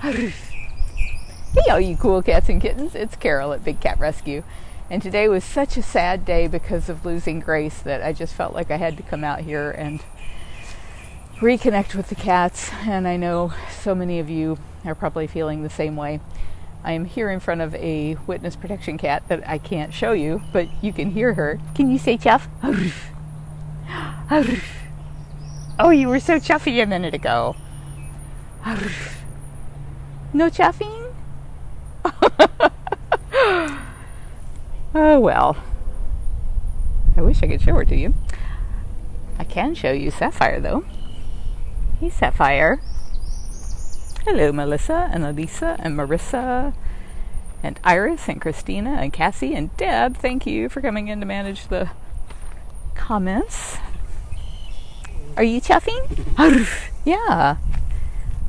Hey all you cool cats and kittens, it's Carole at Big Cat Rescue. And today was such a sad day because of losing Grace that I just felt like I had to come out here and reconnect with the cats. And I know so many of you are probably feeling the same way. I am here in front of a witness protection cat that I can't show you, but you can hear her. Can you say chuff? Oh, you were so chuffy a minute ago. No chuffing? Oh well. I wish I could show her to you. I can show you Sapphire though. Hey Sapphire. Hello Melissa and Elisa and Marissa and Iris and Christina and Cassie and Deb. Thank you for coming in to manage the comments. Are you chuffing? Yeah.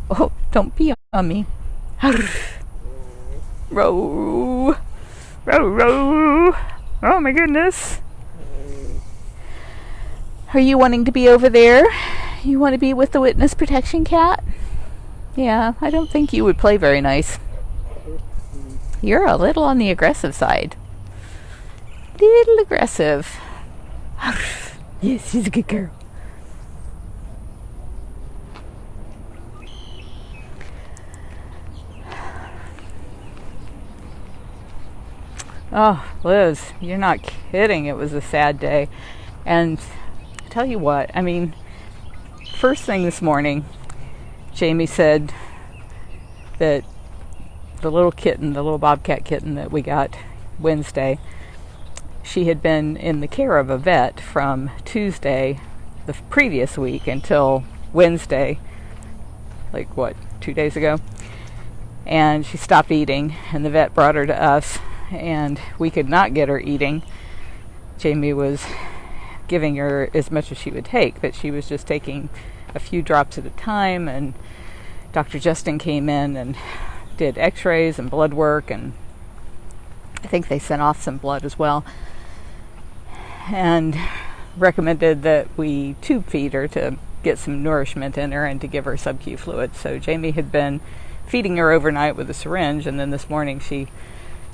Oh, don't pee on me. Row. Row, row. Oh my goodness. Are you wanting to be over there? You want to be with the witness protection cat? Yeah, I don't think you would play very nice. You're a little on the aggressive side. Little aggressive. Yes, she's a good girl. Oh, Liz, you're not kidding. It was a sad day. And I tell you what, I mean, first thing this morning, Jamie said that the little kitten, the little bobcat kitten that we got Wednesday, she had been in the care of a vet from Tuesday the previous week until Wednesday, like what, 2 days ago? And she stopped eating, and the vet brought her to us. And we could not get her eating. Jamie was giving her as much as she would take, but she was just taking a few drops at a time, and Dr. Justin came in and did x-rays and blood work, and I think they sent off some blood as well, and recommended that we tube feed her to get some nourishment in her and to give her sub-Q fluid. So Jamie had been feeding her overnight with a syringe, and then this morning she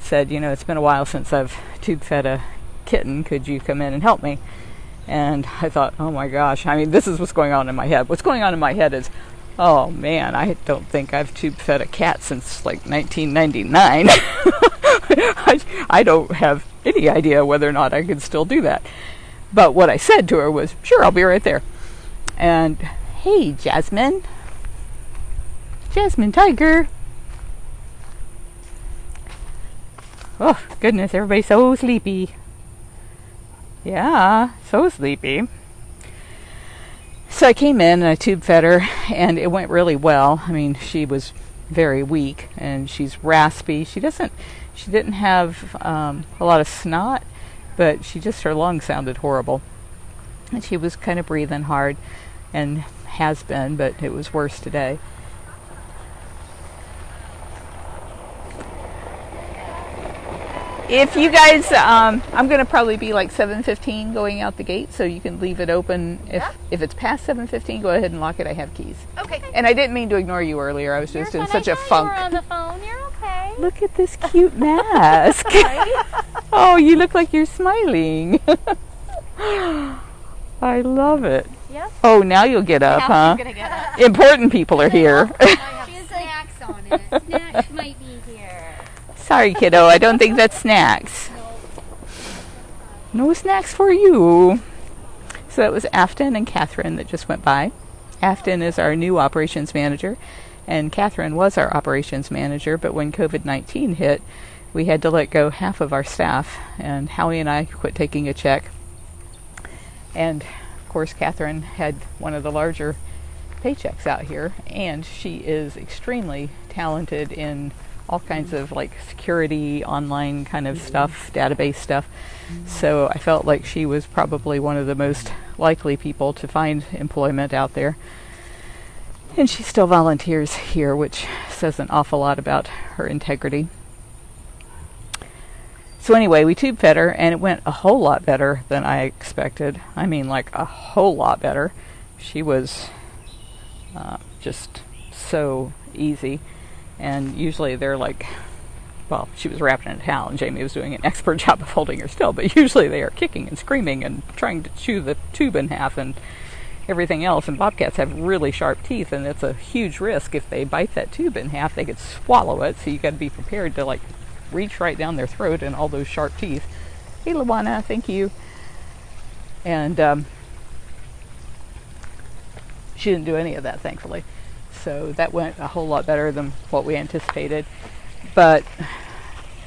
said, you know, it's been a while since I've tube fed a kitten. Could you come in and help me? And I thought, oh my gosh, I mean, this is what's going on in my head. What's going on in my head is, oh man, I don't think I've tube fed a cat since like 1999. I don't have any idea whether or not I can still do that. But what I said to her was, sure, I'll be right there. And hey, Jasmine Tiger. Oh, goodness, everybody's so sleepy. Yeah, so sleepy. So I came in and I tube fed her, and it went really well. I mean, she was very weak, and she's raspy. She didn't have a lot of snot, but her lungs sounded horrible. And she was kind of breathing hard, and has been, but it was worse today. If you guys, I'm going to probably be like 7:15 going out the gate, so you can leave it open. If it's past 7:15, go ahead and lock it. I have keys. Okay. And I didn't mean to ignore you earlier. I was just in such a funk. You were on the phone. You're okay. Look at this cute mask. Oh, you look like you're smiling. I love it. Yep. Oh, now you'll get up, huh? I'm gonna get up. Important people are here. She has snacks on it. Snacks might be here. Sorry, kiddo. I don't think that's snacks. No snacks for you. So that was Afton and Catherine that just went by. Afton is our new operations manager, and Catherine was our operations manager, but when COVID-19 hit, we had to let go half of our staff, and Howie and I quit taking a check. And of course, Catherine had one of the larger paychecks out here, and she is extremely talented in all kinds of like security, online kind of stuff, database stuff. So I felt like she was probably one of the most likely people to find employment out there. And she still volunteers here, which says an awful lot about her integrity. So anyway, we tube fed her, and it went a whole lot better than I expected. I mean, like a whole lot better. She was just so easy. And usually they're like, well, she was wrapped in a towel and Jamie was doing an expert job of holding her still, but usually they are kicking and screaming and trying to chew the tube in half and everything else. And bobcats have really sharp teeth, and it's a huge risk if they bite that tube in half. They could swallow it, so you got to be prepared to like reach right down their throat and all those sharp teeth. Hey, Luana, thank you. And she didn't do any of that, thankfully. So that went a whole lot better than what we anticipated. But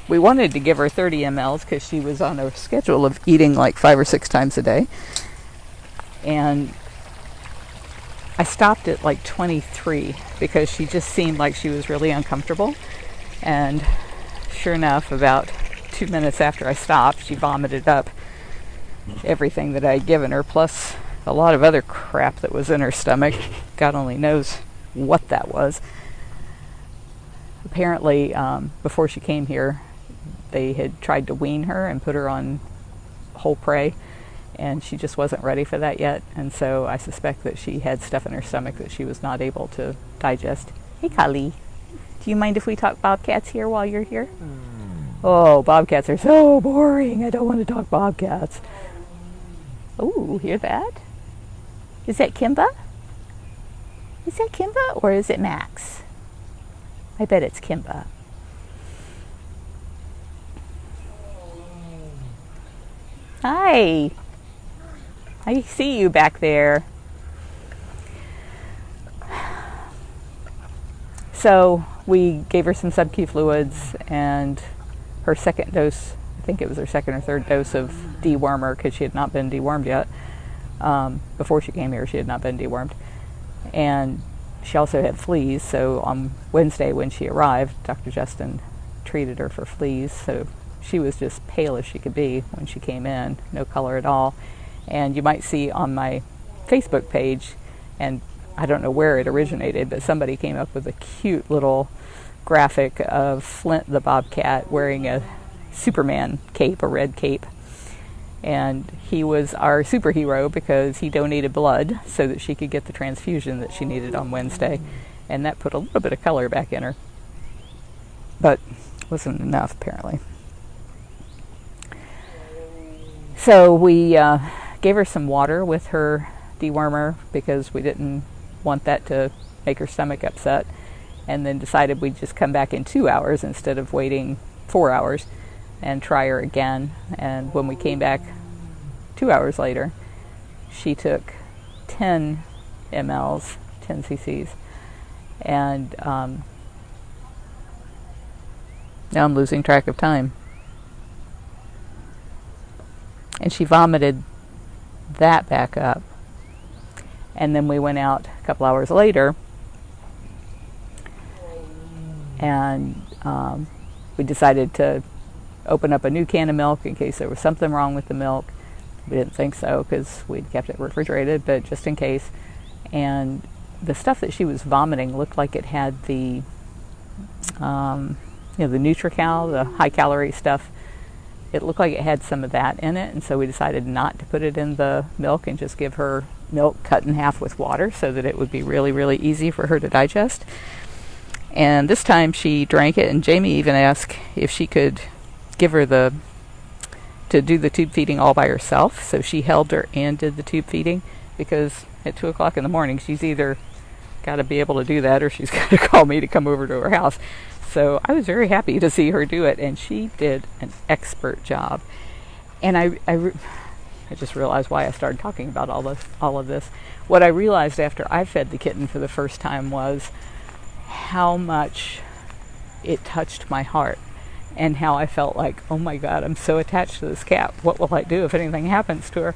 we wanted to give her 30 mLs because she was on a schedule of eating like 5 or 6 times a day. And I stopped at like 23 because she just seemed like she was really uncomfortable. And sure enough, about 2 minutes after I stopped, she vomited up everything that I had given her, plus a lot of other crap that was in her stomach. God only knows what that was. Apparently, before she came here, they had tried to wean her and put her on whole prey, and she just wasn't ready for that yet. And so I suspect that she had stuff in her stomach that she was not able to digest. Hey, Kali, do you mind if we talk bobcats here while you're here? Oh, bobcats are so boring. I don't want to talk bobcats. Oh, hear that? Is that Kimba? Is that Kimba or is it Max? I bet it's Kimba. Hi. I see you back there. So we gave her some sub-Q fluids and her second dose, I think it was her second or third dose of dewormer, because she had not been dewormed yet. Before she came here, she had not been dewormed. And she also had fleas, so on Wednesday when she arrived, Dr. Justin treated her for fleas, so she was just pale as she could be when she came in, no color at all. And you might see on my Facebook page, and I don't know where it originated, but somebody came up with a cute little graphic of Flint the bobcat wearing a Superman cape, a red cape. And he was our superhero because he donated blood so that she could get the transfusion that she needed on Wednesday. And that put a little bit of color back in her. But wasn't enough, apparently. So we gave her some water with her dewormer because we didn't want that to make her stomach upset. And then decided we'd just come back in 2 hours instead of waiting 4 hours and try her again. And when we came back 2 hours later, she took 10 mLs, 10 cc's. And now I'm losing track of time. And she vomited that back up. And then we went out a couple hours later, and we decided to open up a new can of milk in case there was something wrong with the milk. We didn't think so because we'd kept it refrigerated, but just in case. And the stuff that she was vomiting looked like it had the Nutri-Cal, the high-calorie stuff. It looked like it had some of that in it, and so we decided not to put it in the milk and just give her milk cut in half with water so that it would be really, really easy for her to digest. And this time she drank it, and Jamie even asked if she could give her to do the tube feeding all by herself. So she held her and did the tube feeding, because at 2 o'clock in the morning she's either got to be able to do that or she's got to call me to come over to her house. So I was very happy to see her do it, and she did an expert job. And I just realized why I started talking about all of this. What I realized after I fed the kitten for the first time was how much it touched my heart, and how I felt like, oh my God, I'm so attached to this cat. What will I do if anything happens to her?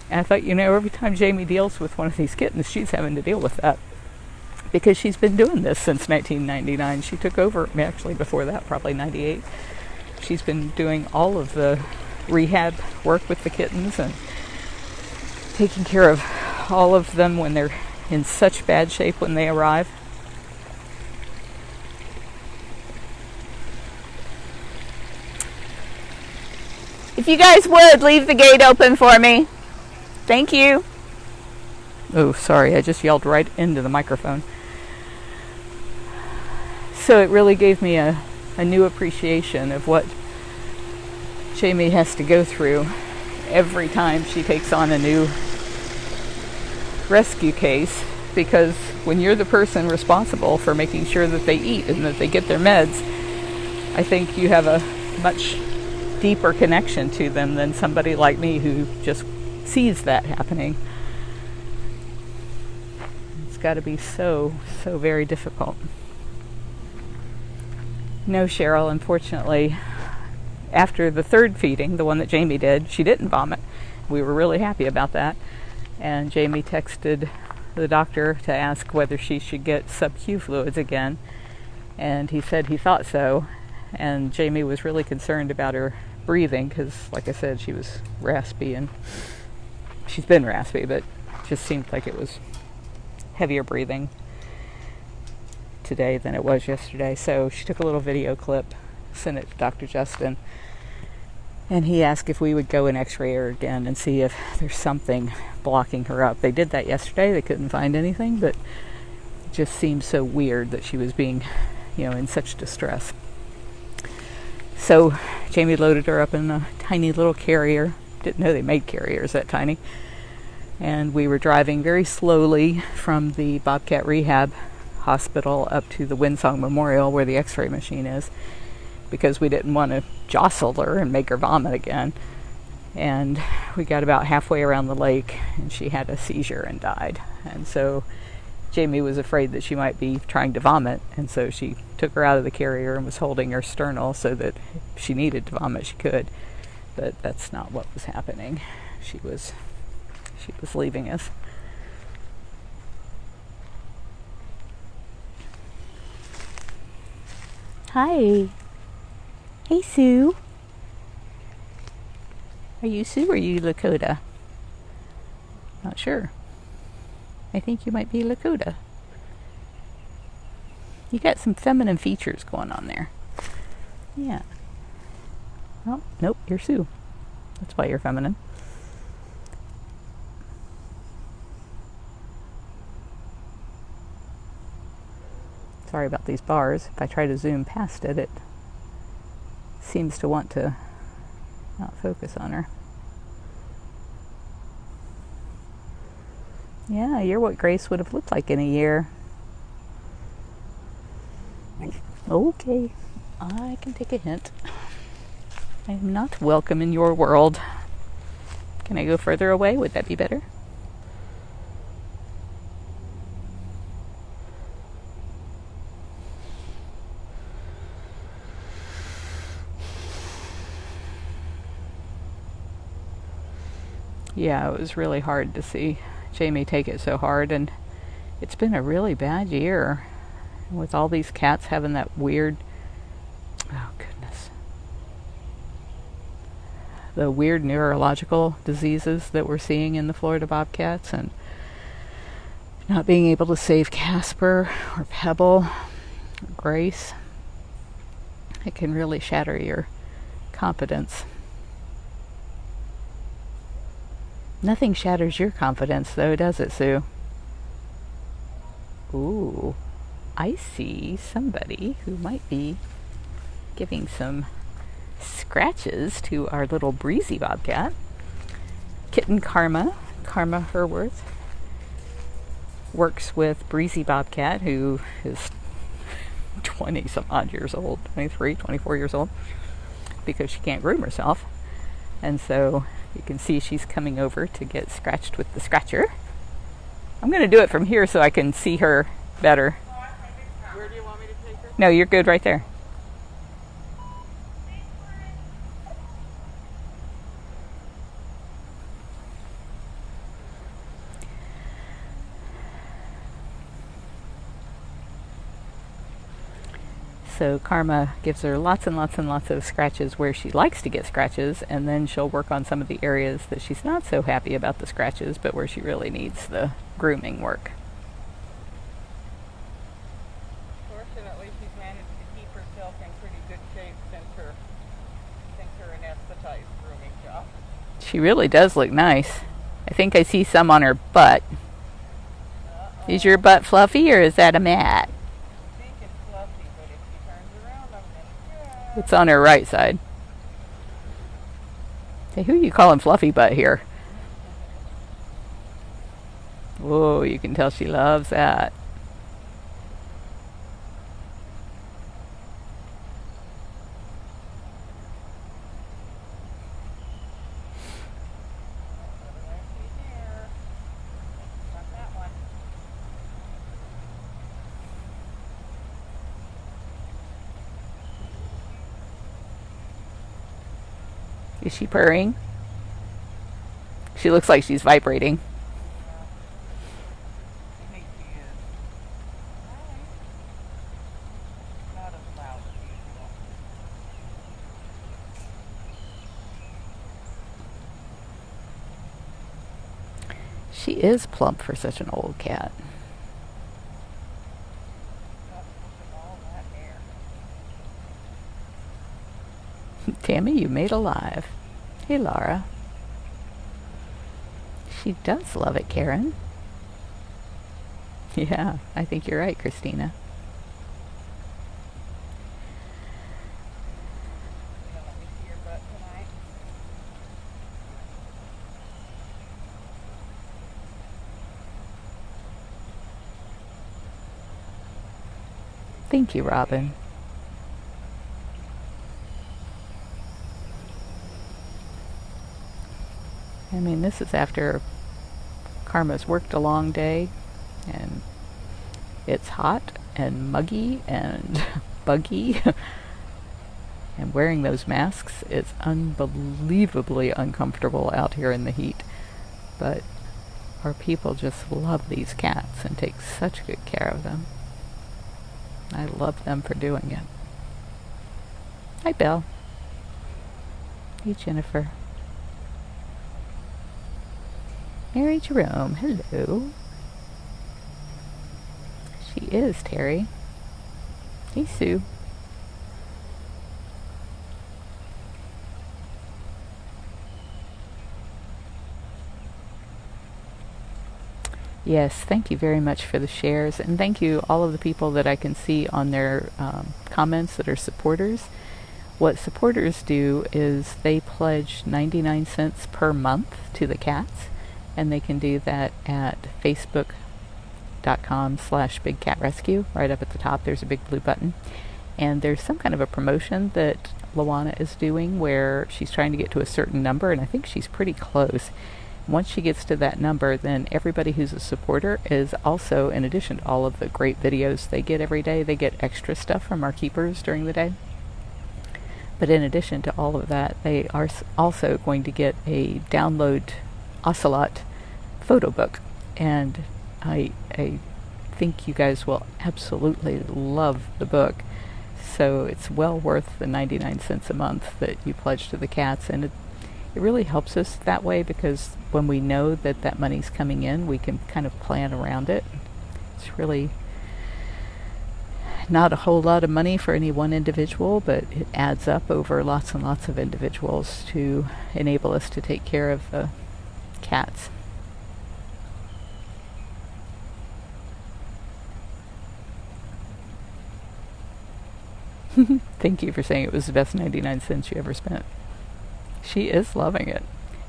And I thought, every time Jamie deals with one of these kittens, she's having to deal with that, because she's been doing this since 1999. She took over, actually before that, probably 98. She's been doing all of the rehab work with the kittens and taking care of all of them when they're in such bad shape when they arrive. If you guys would, leave the gate open for me. Thank you. Oh, sorry, I just yelled right into the microphone. So it really gave me a new appreciation of what Jamie has to go through every time she takes on a new rescue case, because when you're the person responsible for making sure that they eat and that they get their meds, I think you have a much deeper connection to them than somebody like me who just sees that happening. It's got to be so very difficult. No, Cheryl, unfortunately, after the third feeding, the one that Jamie did, she didn't vomit. We were really happy about that. And Jamie texted the doctor to ask whether she should get sub-Q fluids again. And he said he thought so. And Jamie was really concerned about her breathing because, like I said, she was raspy, and she's been raspy, but it just seemed like it was heavier breathing today than it was yesterday. So she took a little video clip, sent it to Dr. Justin, and he asked if we would go and x-ray her again and see if there's something blocking her up. They did that yesterday. They couldn't find anything, but it just seemed so weird that she was being, in such distress. So Jamie loaded her up in a tiny little carrier. Didn't know they made carriers that tiny. And we were driving very slowly from the Bobcat Rehab Hospital up to the Windsong Memorial where the x-ray machine is, because we didn't want to jostle her and make her vomit again. And we got about halfway around the lake and she had a seizure and died. And so Jamie was afraid that she might be trying to vomit, and so she took her out of the carrier and was holding her sternal so that if she needed to vomit she could. But that's not what was happening. She was leaving us. Hi. Hey, Sue. Are you Sue or are you Lakota? Not sure. I think you might be Lakota. You got some feminine features going on there. Yeah. Oh, nope, you're Sue. That's why you're feminine. Sorry about these bars. If I try to zoom past it, it seems to want to not focus on her. Yeah, you're what Grace would have looked like in a year. Okay, I can take a hint. I am not welcome in your world. Can I go further away? Would that be better? Yeah, it was really hard to see Jamie take it so hard, and it's been a really bad year with all these cats having that weird, oh goodness, the weird neurological diseases that we're seeing in the Florida bobcats, and not being able to save Casper or Pebble or Grace. It can really shatter your confidence. Nothing shatters your confidence, though, does it, Sue? Ooh, I see somebody who might be giving some scratches to our little breezy bobcat. Kitten Karma Herworth, works with Breezy Bobcat, who is 20 some odd years old, 23, 24 years old, because she can't groom herself. And so you can see she's coming over to get scratched with the scratcher. I'm going to do it from here so I can see her better. Where do you want me to take her? No, you're good right there. So Karma gives her lots and lots and lots of scratches where she likes to get scratches, and then she'll work on some of the areas that she's not so happy about the scratches, but where she really needs the grooming work. Fortunately, she's managed to keep herself in pretty good shape since her anesthetized grooming job. She really does look nice. I think I see some on her butt. Is your butt fluffy or is that a mat? I think it's fluffy, but if It's on her right side. Hey, who are you calling Fluffy Butt here? Whoa, you can tell she loves that. Not that one. Is she purring? She looks like she's vibrating. I think she is. Not as loud as usual. She is plump for such an old cat. Look at all that hair. Tammy, you made alive. Hey, Laura. She does love it, Karen. Yeah, I think you're right, Christina. You don't let me see your butt tonight. Thank you, Robin. I mean, this is after Karma's worked a long day, and it's hot and muggy and buggy, and wearing those masks is unbelievably uncomfortable out here in the heat. But our people just love these cats and take such good care of them. I love them for doing it. Hi, Bill. Hey, Jennifer. Mary Jerome, hello. She is Terry. Hey, Sue. Yes, thank you very much for the shares, and thank you all of the people that I can see on their comments that are supporters. What supporters do is they pledge 99 cents per month to the cats, and they can do that at facebook.com/bigcatrescue. Right up at the top there's a big blue button, and there's some kind of a promotion that Luana is doing where she's trying to get to a certain number, and I think she's pretty close. Once she gets to that number, then everybody who's a supporter is also, in addition to all of the great videos they get every day, they get extra stuff from our keepers during the day. But in addition to all of that, they are also going to get a download Ocelot photo book, and I think you guys will absolutely love the book. So it's well worth the 99 cents a month that you pledge to the cats, and it really helps us that way, because when we know that that money's coming in, we can kind of plan around it. It's really not a whole lot of money for any one individual, but it adds up over lots and lots of individuals to enable us to take care of the cats. Thank you for saying it was the best 99 cents you ever spent. She is loving it.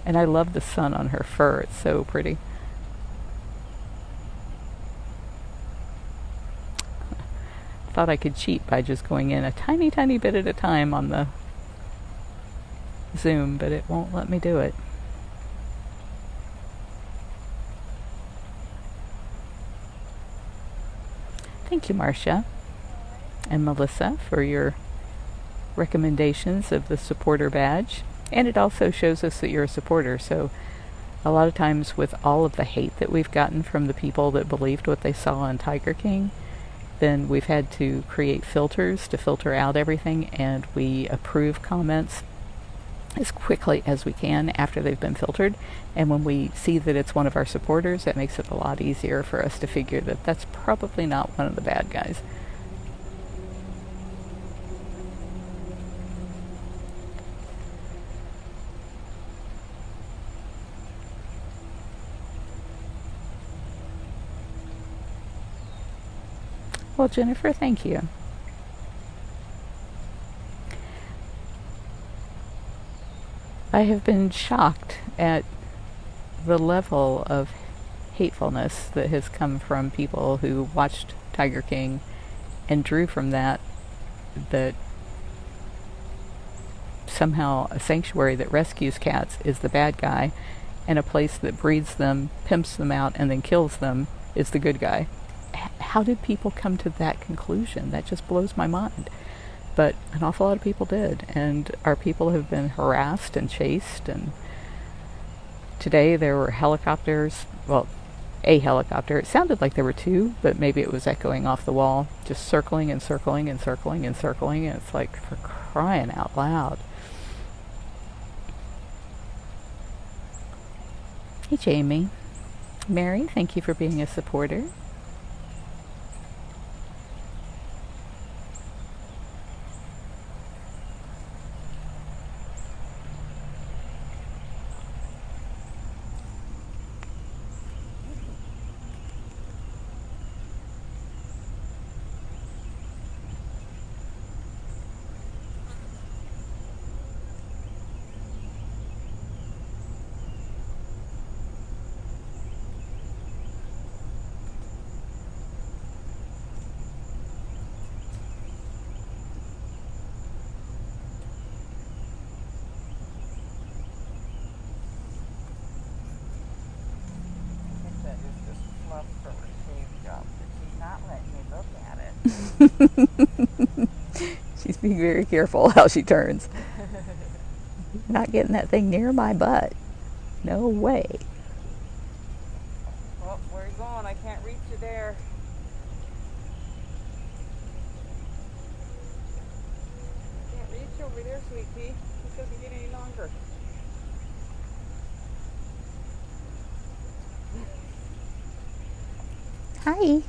And I love the sun on her fur. It's so pretty. Thought I could cheat by just going in a tiny, tiny bit at a time on the Zoom, but it won't let me do it. Thank you, Marcia and Melissa, for your recommendations of the supporter badge. And it also shows us that you're a supporter. So a lot of times with all of the hate that we've gotten from the people that believed what they saw on Tiger King, then we've had to create filters to filter out everything, and we approve comments as quickly as we can after they've been filtered. And when we see that it's one of our supporters, that makes it a lot easier for us to figure that that's probably not one of the bad guys. Well, Jennifer, thank you. I have been shocked at the level of hatefulness that has come from people who watched Tiger King and drew from that somehow a sanctuary that rescues cats is the bad guy, and a place that breeds them, pimps them out, and then kills them is the good guy. How did people come to that conclusion? That just blows my mind. But an awful lot of people did, and our people have been harassed and chased, and today there were helicopters, well, a helicopter. It sounded like there were two, but maybe it was echoing off the wall, just circling and circling and circling and circling, and it's like, for crying out loud. Hey, Jamie. Mary, thank you for being a supporter. She's being very careful how she turns. Not getting that thing near my butt. No way. Well, where are you going? I can't reach you there. I can't reach you over there, sweet pea. It doesn't get any longer. Hi.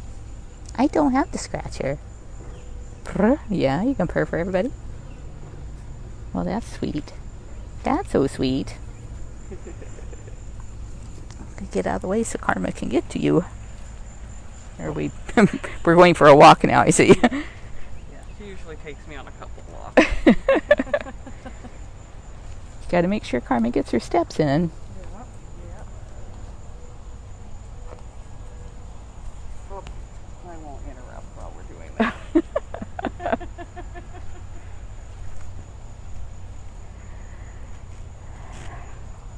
I don't have the scratcher. Purr. Yeah, you can purr for everybody. Well, that's sweet. That's so sweet. Get out of the way so Karma can get to you. Or we're going for a walk now, I see. Yeah, she usually takes me on a couple walks. Got to make sure Karma gets her steps in. Yep. Oh, I won't interrupt while we're doing that.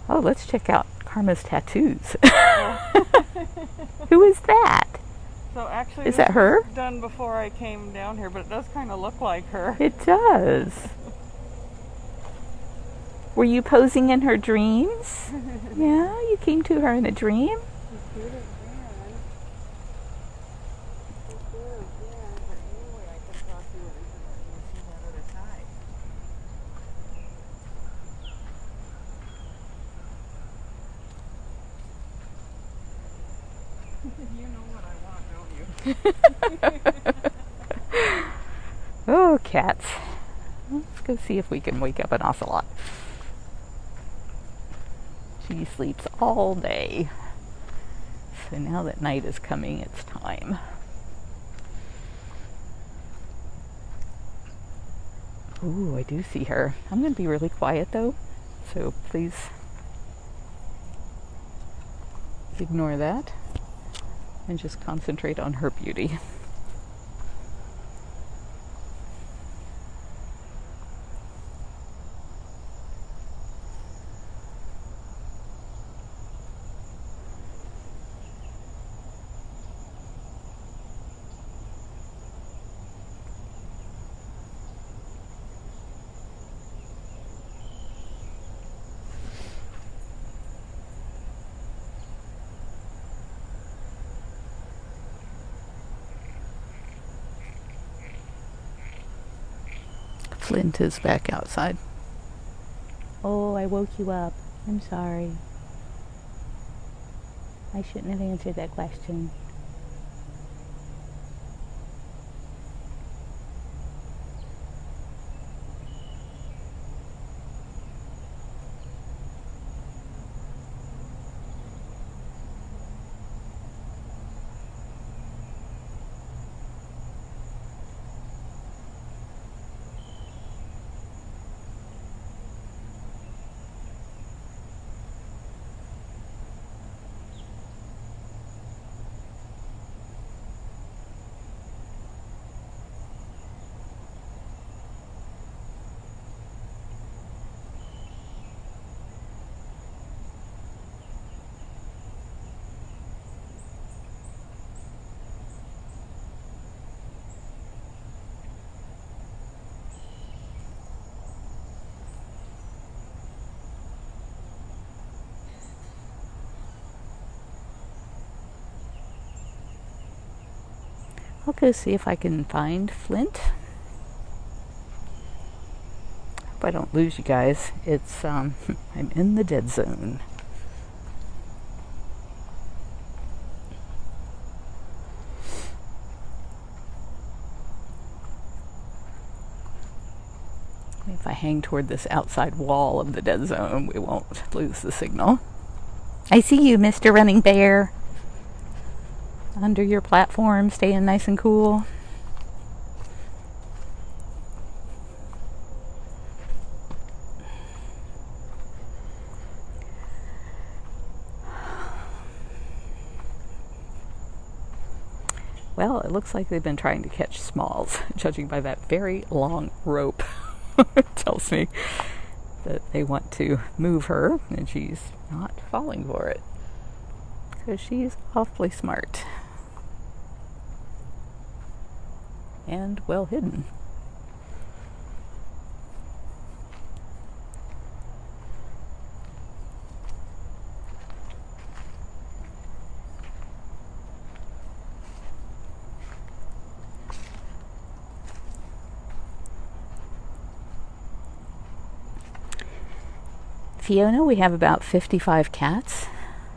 Oh, let's check out Karma's tattoos. Who is that? So actually, Is that her? was done before I came down here, but it does kind of look like her. It does. Were you posing in her dreams? Yeah, you came to her in a dream? She's cute as man. She's cute as man. But anyway, I can talk to you when you see that other side. You know what I want, don't you? Oh, cats. Let's go see if we can wake up an ocelot. She sleeps all day. So now that night is coming, it's time. Ooh, I do see her. I'm going to be really quiet though, so please ignore that and just concentrate on her beauty. Flint is back outside. Oh, I woke you up. I'm sorry. I shouldn't have answered that question. I'll go see if I can find Flint. Hope I don't lose you guys. It's, I'm in the dead zone. If I hang toward this outside wall of the dead zone, we won't lose the signal. I see you, Mr. Running Bear. Under your platform, staying nice and cool. Well, it looks like they've been trying to catch Smalls, judging by that very long rope. It tells me that they want to move her, and she's not falling for it. So she's awfully smart. And well hidden. Fiona, we have about 55 cats,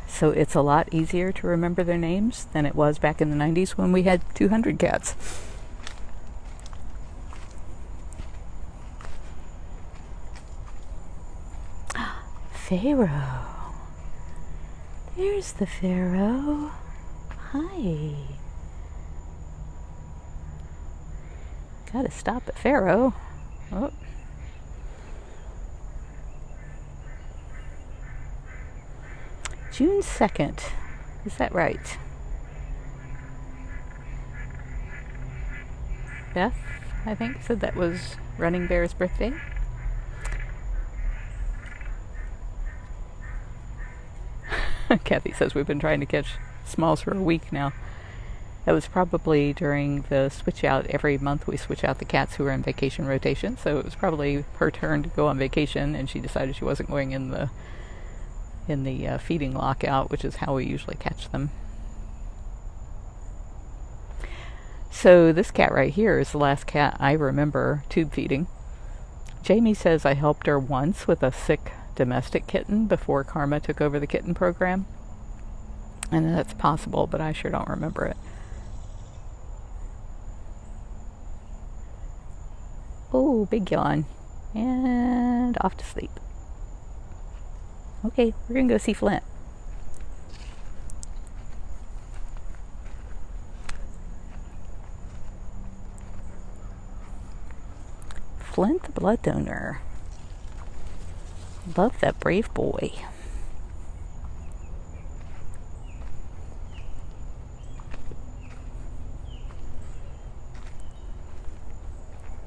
so it's a lot easier to remember their names than it was back in the 90s when we had 200 cats. Pharaoh. There's the Pharaoh. Hi. Gotta stop at Pharaoh. Oh. June 2nd. Is that right? Beth, I think, said that was Running Bear's birthday. Kathy says we've been trying to catch Smalls for a week now. That was probably during the switch out. Every month we switch out the cats who are in vacation rotation, so it was probably her turn to go on vacation, and she decided she wasn't going in the feeding lockout, which is how we usually catch them. So this cat right here is the last cat I remember tube feeding. Jamie says I helped her once with a sick domestic kitten before Karma took over the kitten program. And that's possible, but I sure don't remember it. Oh, big yawn. And off to sleep. Okay, we're gonna go see Flint. Flint the blood donor. Love that brave boy.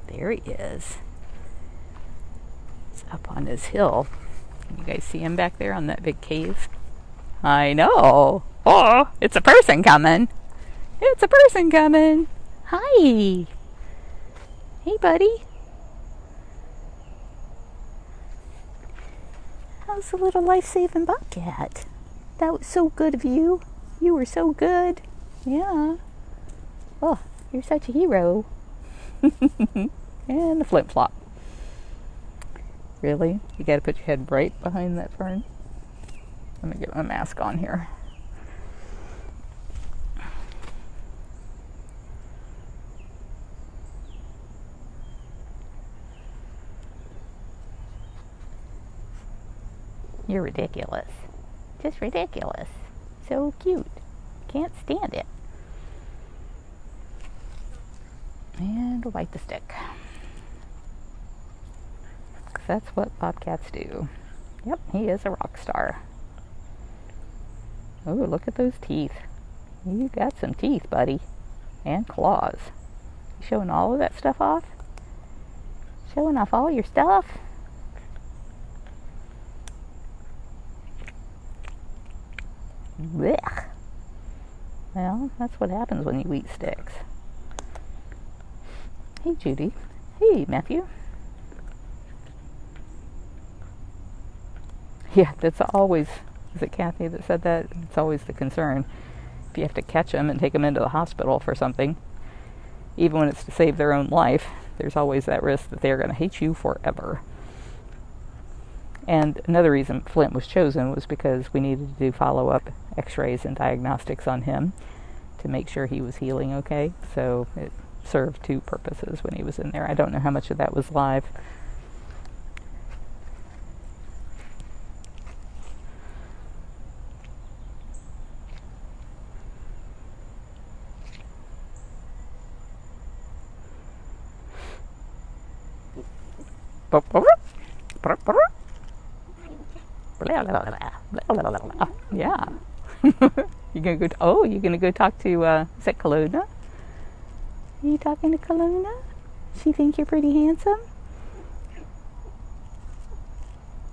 There he is. It's up on his hill. Can you guys see him back there on that big cave? I know. Oh, it's a person coming. It's a person coming. Hi. Hey, buddy. How's the little life-saving bobcat? That was so good of you. You were so good. Yeah. Oh, you're such a hero. And the flip-flop. Really? You gotta put your head right behind that fern? Let me get my mask on here. You're ridiculous. Just ridiculous. So cute. Can't stand it. And we'll bite the stick. 'Cause that's what bobcats do. Yep, he is a rock star. Oh, look at those teeth. You got some teeth, buddy. And claws. You showing all of that stuff off? Showing off all your stuff? Blech. Well, that's what happens when you eat sticks. Hey, Judy. Hey, Matthew. Yeah, that's always, is it Kathy that said that? It's always the concern. If you have to catch them and take them into the hospital for something, even when it's to save their own life, there's always that risk that they're going to hate you forever. And another reason Flint was chosen was because we needed to do follow-up x-rays and diagnostics on him to make sure he was healing okay. So it served two purposes when he was in there. I don't know how much of that was live. Yeah. You gonna go? You gonna go talk to? Is that Kelowna? Are you talking to Kelowna? She think you're pretty handsome.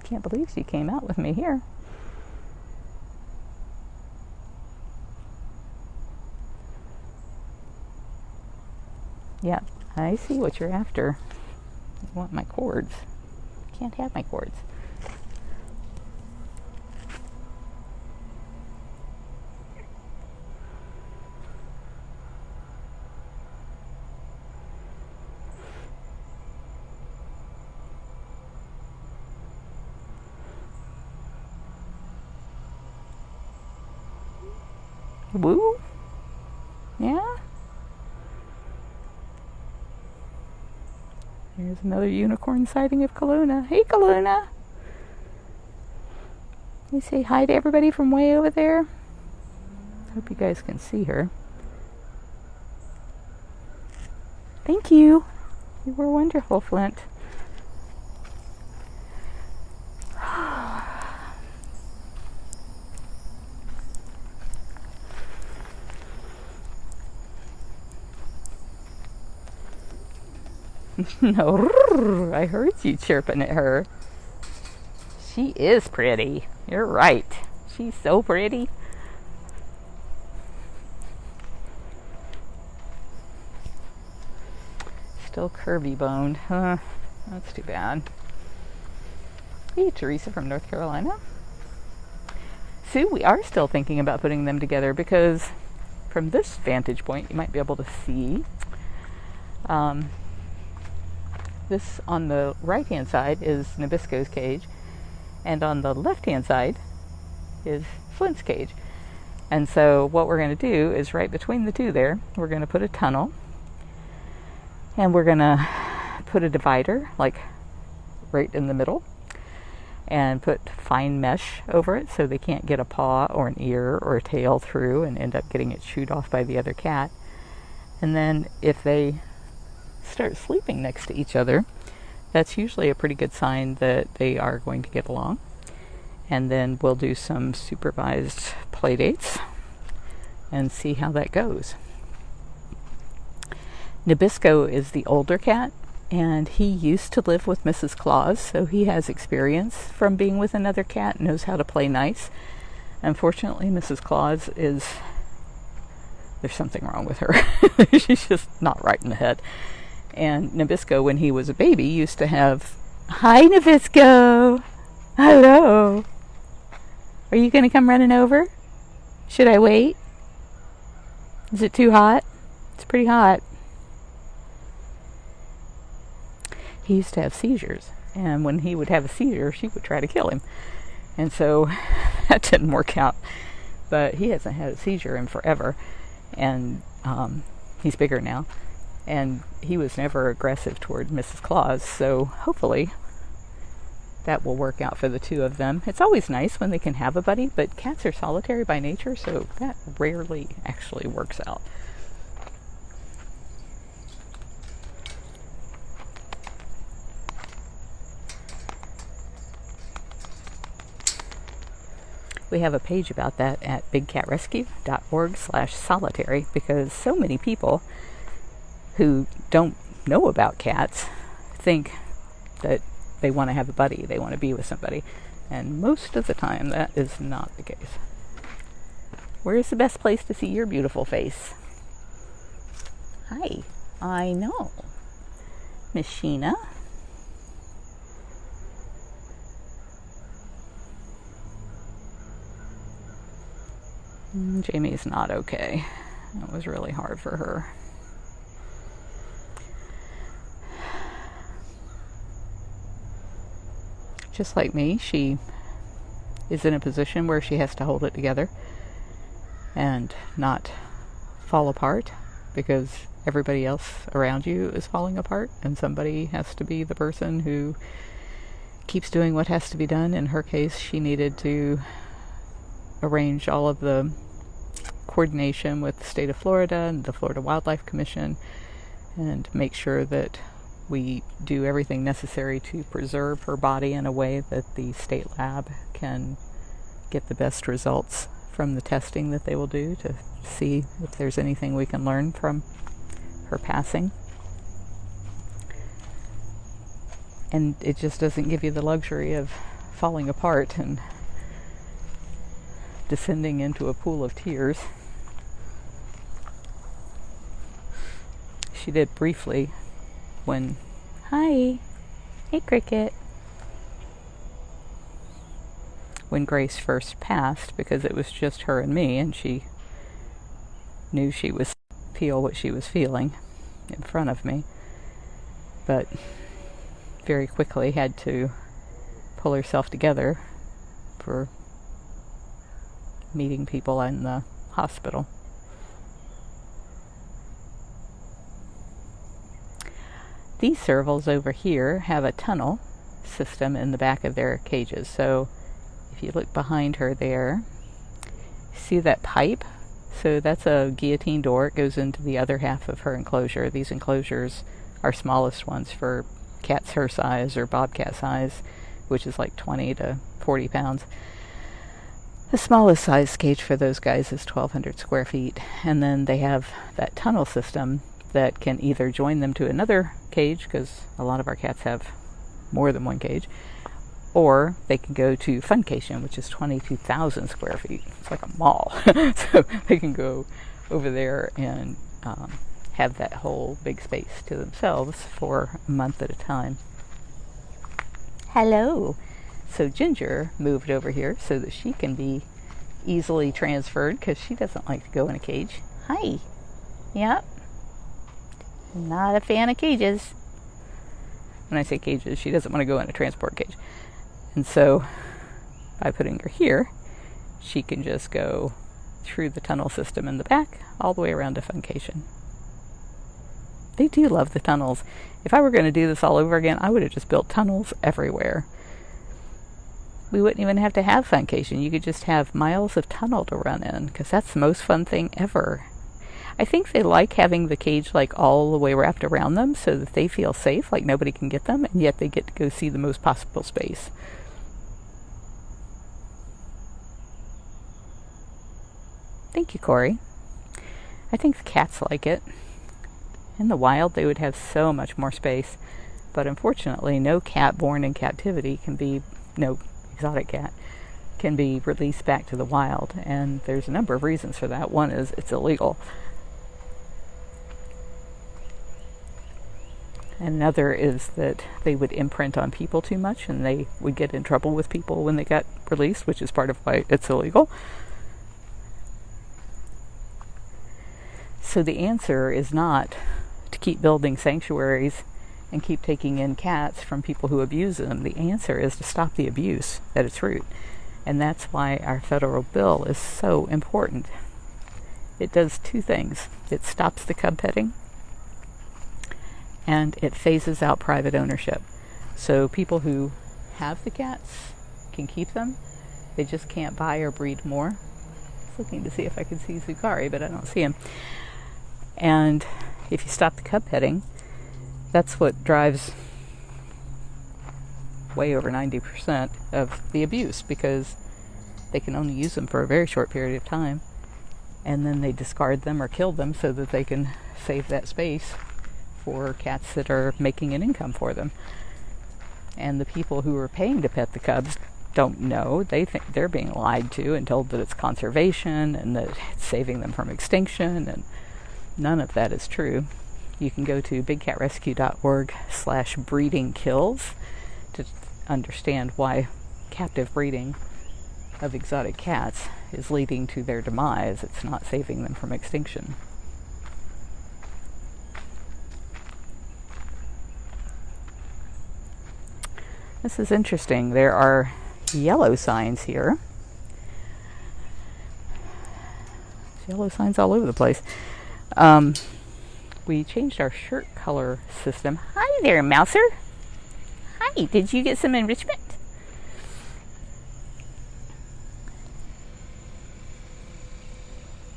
Can't believe she came out with me here. Yeah, I see what you're after. You want my cords? Can't have my cords. Woo? Yeah? Here's another unicorn sighting of Kelowna. Hey, Kelowna! You say hi to everybody from way over there? Hope you guys can see her. Thank you. You were wonderful, Flint. No, I heard you chirping at her. She is pretty. You're right. She's so pretty. Still curvy boned. Huh. That's too bad. Hey, Teresa from North Carolina. Sue, we are still thinking about putting them together because from this vantage point, you might be able to see this on the right-hand side is Nabisco's cage, and on the left-hand side is Flint's cage. And so what we're going to do is right between the two there, we're going to put a tunnel, and we're going to put a divider, like right in the middle, and put fine mesh over it so they can't get a paw or an ear or a tail through and end up getting it chewed off by the other cat. And then if they start sleeping next to each other, that's usually a pretty good sign that they are going to get along. And then we'll do some supervised play dates and see how that goes. Nabisco is the older cat, and he used to live with Mrs. Claus, so he has experience from being with another cat, knows how to play nice. Unfortunately, Mrs. Claus there's something wrong with her. She's just not right in the head. And Nabisco, when he was a baby, used to have, "Hi, Nabisco! Hello! Are you going to come running over? Should I wait? Is it too hot? It's pretty hot." He used to have seizures, and when he would have a seizure, she would try to kill him. And so that didn't work out. But he hasn't had a seizure in forever, and he's bigger now. And he was never aggressive toward Mrs. Claus, so hopefully that will work out for the two of them. It's always nice when they can have a buddy, but cats are solitary by nature, so that rarely actually works out. We have a page about that at bigcatrescue.org/solitary because so many people who don't know about cats think that they want to have a buddy, they want to be with somebody. And most of the time, that is not the case. Where's the best place to see your beautiful face? Hi. I know. Miss Sheena. Jamie's not okay. That was really hard for her. just like me, she is in a position where she has to hold it together and not fall apart because everybody else around you is falling apart, and somebody has to be the person who keeps doing what has to be done. In her case, she needed to arrange all of the coordination with the state of Florida and the Florida Wildlife Commission and make sure that we do everything necessary to preserve her body in a way that the state lab can get the best results from the testing that they will do to see if there's anything we can learn from her passing. And it just doesn't give you the luxury of falling apart and descending into a pool of tears. She did briefly when, hi, hey Cricket, when Grace first passed, because it was just her and me, and she knew she was feel what she was feeling in front of me, but very quickly had to pull herself together for meeting people in the hospital. These servals over here have a tunnel system in the back of their cages. So if you look behind her there, see that pipe? So that's a guillotine door. It goes into the other half of her enclosure. These enclosures are smallest ones for cats her size or bobcat size, which is like 20 to 40 pounds. The smallest size cage for those guys is 1,200 square feet. And then they have that tunnel system that can either join them to another cage, because a lot of our cats have more than one cage, or they can go to Funcation, which is 22,000 square feet. It's like a mall. So they can go over there and have that whole big space to themselves for a month at a time. Hello. So Ginger moved over here so that she can be easily transferred because she doesn't like to go in a cage. Hi. Yep. Not a fan of cages. When I say cages, she doesn't want to go in a transport cage. And so by putting her here, she can just go through the tunnel system in the back all the way around to Funcation. They do love the tunnels. If I were going to do this all over again, I would have just built tunnels everywhere. We wouldn't even have to have Funcation. You could just have miles of tunnel to run in, because that's the most fun thing ever. I think they like having the cage like all the way wrapped around them so that they feel safe, like nobody can get them, and yet they get to go see the most possible space. Thank you, Corey. I think the cats like it. In the wild, they would have so much more space, but unfortunately, no cat born in captivity no exotic cat can be released back to the wild, and there's a number of reasons for that. One is it's illegal. And another is that they would imprint on people too much, and they would get in trouble with people when they got released, which is part of why it's illegal. So the answer is not to keep building sanctuaries and keep taking in cats from people who abuse them. The answer is to stop the abuse at its root. And that's why our federal bill is so important. It does two things. It stops the cub petting, and it phases out private ownership. So people who have the cats can keep them. They just can't buy or breed more. I was looking to see if I could see Zukari, but I don't see him. And if you stop the cub petting, that's what drives way over 90% of the abuse, because they can only use them for a very short period of time, and then they discard them or kill them so that they can save that space for cats that are making an income for them. And the people who are paying to pet the cubs don't know. They think they're being lied to and told that it's conservation and that it's saving them from extinction, and none of that is true. You can go to bigcatrescue.org/breeding-kills to understand why captive breeding of exotic cats is leading to their demise. It's not saving them from extinction. This is interesting. There are yellow signs here. There's yellow signs all over the place. We changed our shirt color system. Hi there, Mouser. Hi, did you get some enrichment?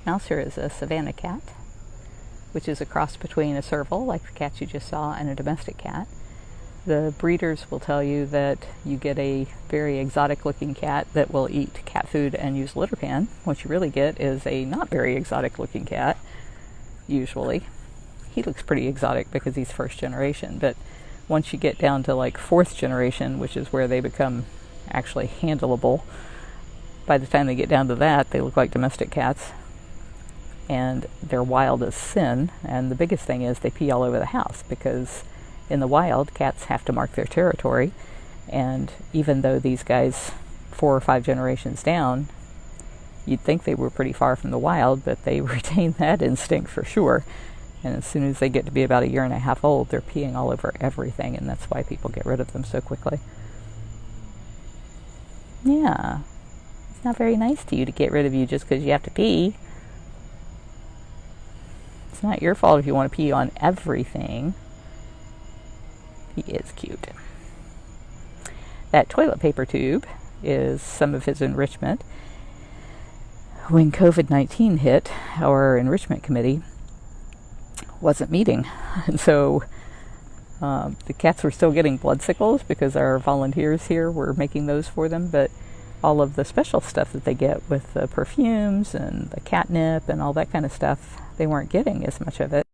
Mouser is a Savannah cat, which is a cross between a serval, like the cat you just saw, and a domestic cat. The breeders will tell you that you get a very exotic looking cat that will eat cat food and use litter pan. What you really get is a not very exotic looking cat, usually. He looks pretty exotic because he's first generation, but once you get down to like fourth generation, which is where they become actually handleable, by the time they get down to that, they look like domestic cats. And they're wild as sin, and the biggest thing is they pee all over the house, because in the wild, cats have to mark their territory, and even though these guys 4 or 5 generations down, you'd think they were pretty far from the wild, but they retain that instinct for sure. And as soon as they get to be about 1.5 years old, they're peeing all over everything, and that's why people get rid of them so quickly. Yeah, it's not very nice to you to get rid of you just because you have to pee. It's not your fault if you want to pee on everything. He is cute. That toilet paper tube is some of his enrichment. When COVID-19 hit, our enrichment committee wasn't meeting. And so the cats were still getting blood sickles because our volunteers here were making those for them, but all of the special stuff that they get with the perfumes and the catnip and all that kind of stuff, they weren't getting as much of it.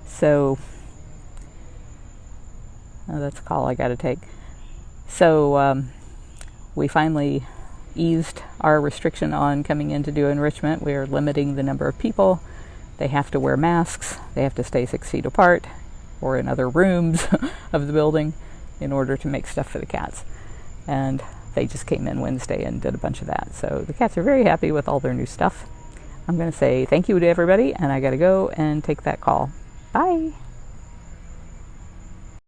So, that's a call I got to take. So, we finally eased our restriction on coming in to do enrichment. We are limiting the number of people. They have to wear masks. They have to stay 6 feet apart or in other rooms of the building in order to make stuff for the cats. And they just came in Wednesday and did a bunch of that. So the cats are very happy with all their new stuff. I'm going to say thank you to everybody, and I got to go and take that call. Bye.